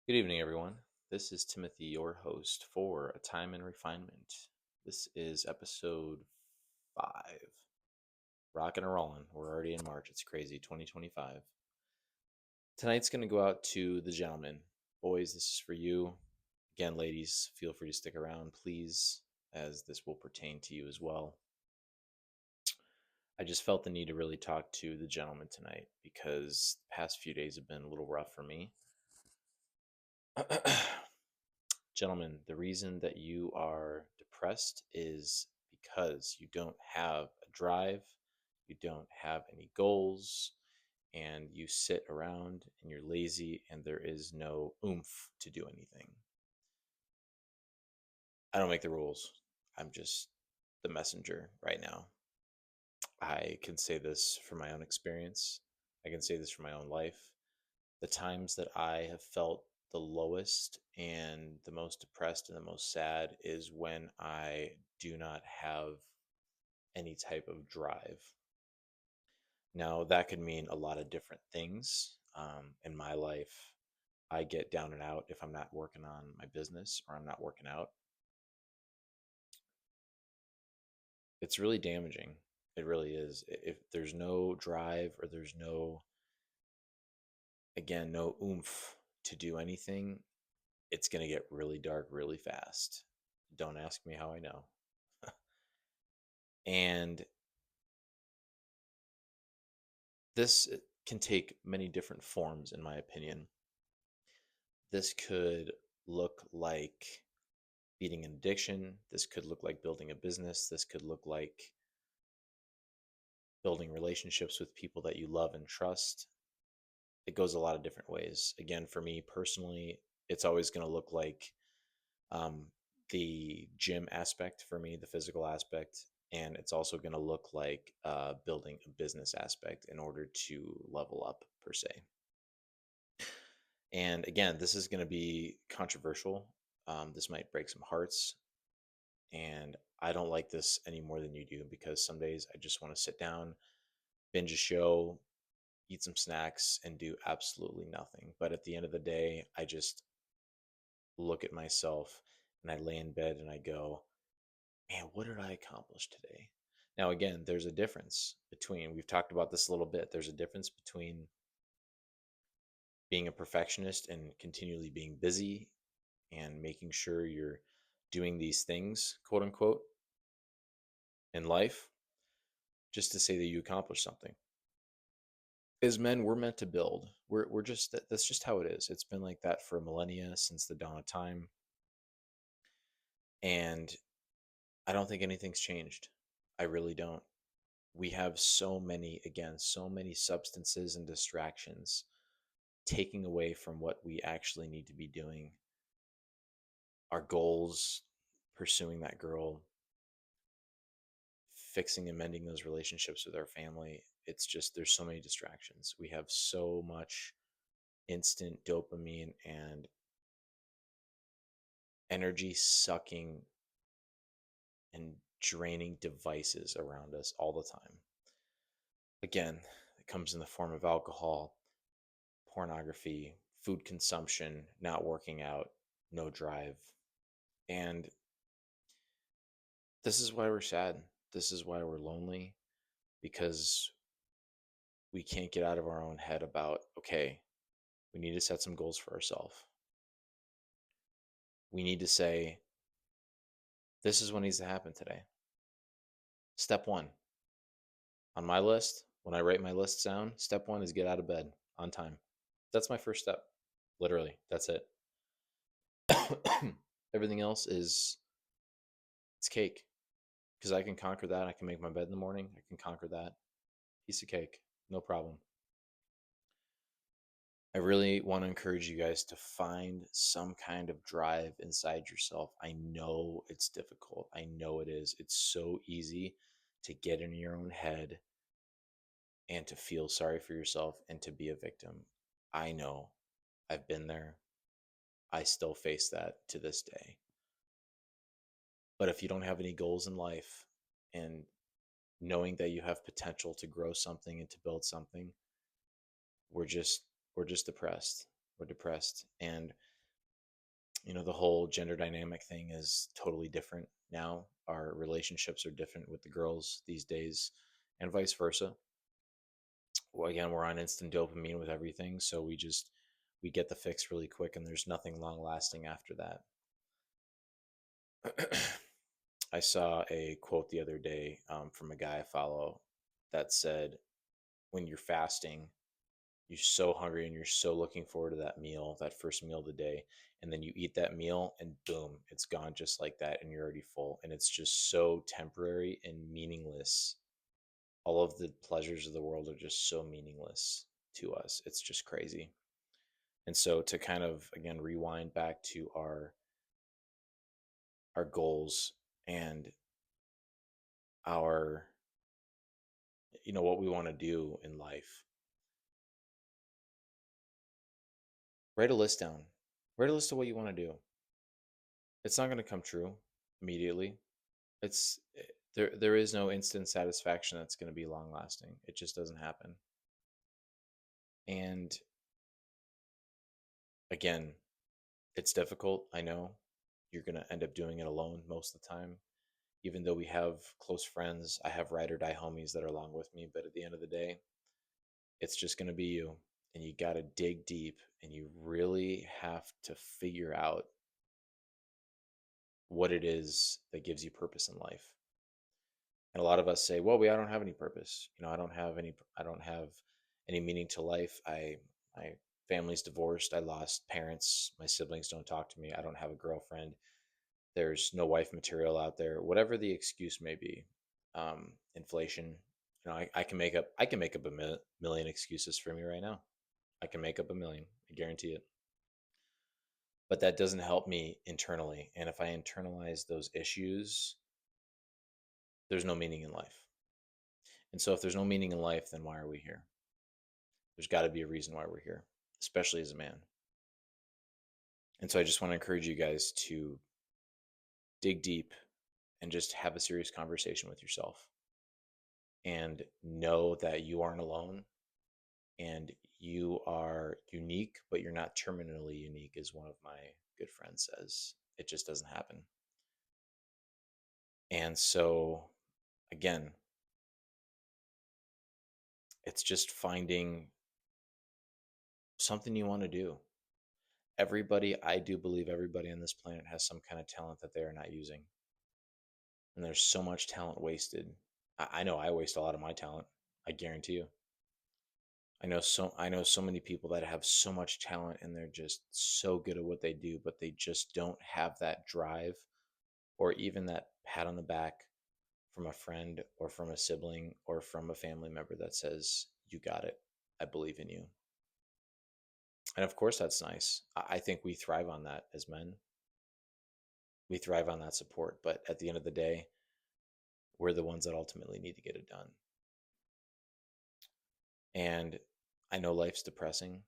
Good evening, everyone. This is Timothy, your host for A Time in Refinement. This is episode 5. Rocking and rolling. We're already in March. It's crazy. 2025. Tonight's going to go out to the gentlemen. Boys, this is for you. Again, ladies, feel free to stick around, please, as this will pertain to you as well. I just felt the need to really talk to the gentlemen tonight because the past few days have been a little rough for me. Gentlemen, the reason that you are depressed is because you don't have a drive, you don't have any goals, and you sit around and you're lazy and there is no oomph to do anything. I don't make the rules. I'm just the messenger right now. I can say this from my own experience. I can say this from my own life. The times that I have felt the lowest and the most depressed and the most sad is when I do not have any type of drive. Now, that could mean a lot of different things. In my life, I get down and out if I'm not working on my business or I'm not working out. It's really damaging. It really is. If there's no drive or there's no, again, no oomph to do anything, it's going to get really dark really fast. Don't ask me how I know. And this can take many different forms, in my opinion. This could look like beating an addiction. This could look like building a business. This could look like building relationships with people that you love and trust. It goes a lot of different ways. Again, for me personally, it's always going to look like um, the gym aspect for me, the physical aspect, and it's also going to look like building a business aspect in order to level up, per se. And again, this is going to be controversial. This might break some hearts, and I don't like this any more than you do because some days I just want to sit down, binge a show, eat some snacks, and do absolutely nothing. But at the end of the day, I just look at myself and I lay in bed and I go, man, what did I accomplish today? Now, again, there's a difference between, we've talked about this a little bit, there's a difference between being a perfectionist and continually being busy and making sure you're doing these things, quote unquote, in life, just to say that you accomplished something. As men, we're meant to build. We're just, that's just how it is. It's been like that for millennia since the dawn of time. And I don't think anything's changed. I really don't. We have so many, again, so many substances and distractions taking away from what we actually need to be doing. Our goals, pursuing that girl, fixing and mending those relationships with our family. It's just, there's so many distractions. We have so much instant dopamine and energy sucking and draining devices around us all the time. Again, it comes in the form of alcohol, pornography, food consumption, not working out, no drive. And this is why we're sad. This is why we're lonely, because we can't get out of our own head about, okay, we need to set some goals for ourselves. We need to say, this is what needs to happen today. Step one on my list, when I write my lists down, step one is get out of bed on time. That's my first step. Literally, that's it. Everything else is, it's cake, because I can conquer that. I can make my bed in the morning. I can conquer that. Piece of cake, no problem. I really want to encourage you guys to find some kind of drive inside yourself. I know it's difficult. I know it is. It's so easy to get in your own head and to feel sorry for yourself and to be a victim. I know. I've been there. I still face that to this day. But if you don't have any goals in life and knowing that you have potential to grow something and to build something, we're just we're just depressed. We're depressed. And The whole gender dynamic thing is totally different now. Our relationships are different with the girls these days, and vice versa. Well, again, we're on instant dopamine with everything, so we get the fix really quick, and there's nothing long lasting after that. I saw a quote the other day from a guy I follow that said, when you're fasting, you're so hungry and you're so looking forward to that meal, that first meal of the day. And then you eat that meal and boom, it's gone just like that. And you're already full. And it's just so temporary and meaningless. All of the pleasures of the world are just so meaningless to us. It's just crazy. And so to kind of, again, rewind back to our goals and our, what we want to do in life, write a list down. Write a list of what you want to do. It's not going to come true immediately. There is no instant satisfaction that's going to be long lasting. It just doesn't happen. And again, it's difficult. I know you're going to end up doing it alone most of the time. Even though we have close friends, I have ride or die homies that are along with me. But at the end of the day, it's just going to be you. And you got to dig deep and you really have to figure out what it is that gives you purpose in life. And a lot of us say, well, I don't have any purpose. I don't have any meaning to life. My family's divorced. I lost parents. My siblings don't talk to me. I don't have a girlfriend. There's no wife material out there. Whatever the excuse may be, inflation. I can make up a million excuses for me right now. I can make up a million. I guarantee it. But that doesn't help me internally. And if I internalize those issues, there's no meaning in life. And so if there's no meaning in life, then why are we here? There's got to be a reason why we're here, especially as a man. And so I just want to encourage you guys to dig deep and just have a serious conversation with yourself and know that you aren't alone and you are unique, but you're not terminally unique, as one of my good friends says. It just doesn't happen. And so, again, it's just finding something you want to do. I do believe everybody on this planet has some kind of talent that they are not using. And there's so much talent wasted. I know I waste a lot of my talent. I guarantee you. I know so many people that have so much talent and they're just so good at what they do, but they just don't have that drive or even that pat on the back from a friend or from a sibling or from a family member that says, "You got it. I believe in you." And of course that's nice. I think we thrive on that as men. We thrive on that support, but at the end of the day, we're the ones that ultimately need to get it done. And I know life's depressing.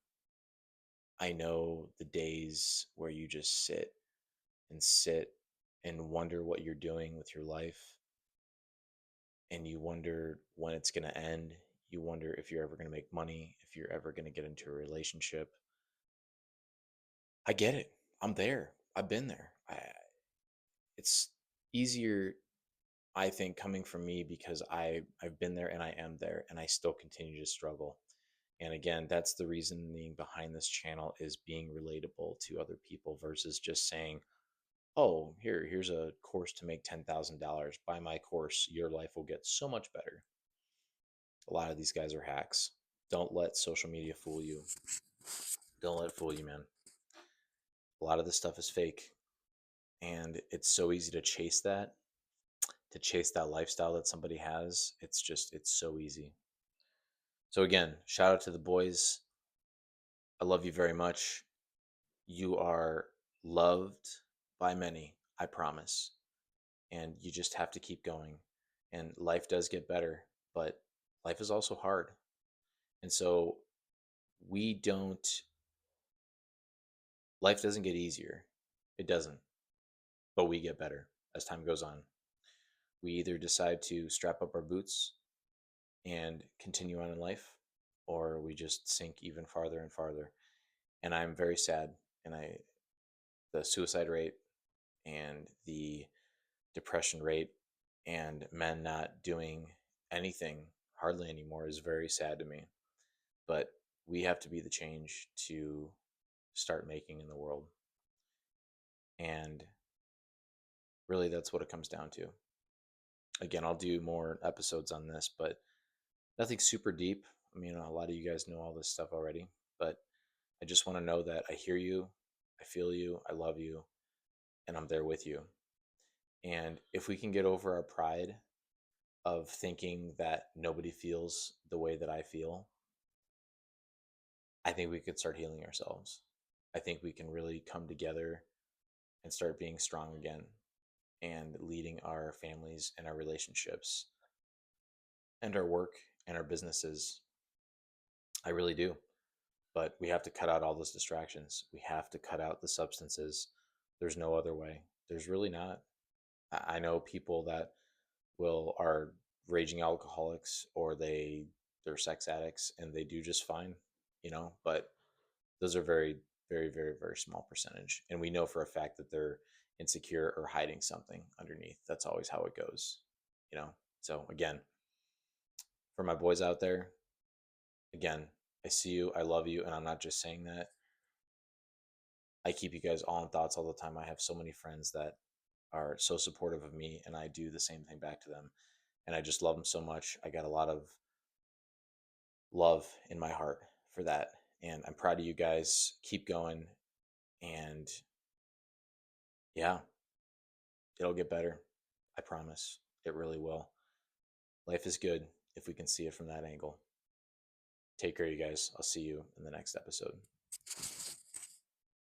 I know the days where you just sit and wonder what you're doing with your life. And you wonder when it's going to end. You wonder if you're ever going to make money, if you're ever going to get into a relationship. I get it. I'm there. I've been there. It's easier, I think, coming from me because I've been there and I am there and I still continue to struggle. And again, that's the reasoning behind this channel, is being relatable to other people versus just saying, "Oh, here's a course to make $10,000. Buy my course, your life will get so much better." A lot of these guys are hacks. Don't let social media fool you. Don't let it fool you, man. A lot of this stuff is fake, and it's so easy to chase that lifestyle that somebody has. It's so easy. So again, shout out to the boys. I love you very much. You are loved by many, I promise. And you just have to keep going. And life does get better, but life is also hard. And so we don't, life doesn't get easier. It doesn't, but we get better as time goes on. We either decide to strap up our boots and continue on in life, or we just sink even farther and farther. And I'm very sad. And the suicide rate and the depression rate and men not doing anything hardly anymore is very sad to me. But we have to be the change to start making in the world. And really, that's what it comes down to. Again, I'll do more episodes on this, but nothing super deep. I mean, a lot of you guys know all this stuff already, but I just want to know that I hear you, I feel you, I love you, and I'm there with you. And if we can get over our pride of thinking that nobody feels the way that I feel, I think we could start healing ourselves. I think we can really come together and start being strong again and leading our families and our relationships and our work and our businesses. I really do. But we have to cut out all those distractions. We have to cut out the substances. There's no other way. There's really not. I know people that will are raging alcoholics or they're sex addicts and they do just fine, but those are very, very, very, very small percentage. And we know for a fact that they're insecure or hiding something underneath. That's always how it goes, you know. So again, for my boys out there, again, I see you, I love you, and I'm not just saying that. I keep you guys all in thoughts all the time. I have so many friends that are so supportive of me, and I do the same thing back to them. And I just love them so much. I got a lot of love in my heart for that. And I'm proud of you guys. Keep going. And yeah, it'll get better. I promise. It really will. Life is good if we can see it from that angle. Take care, you guys. I'll see you in the next episode.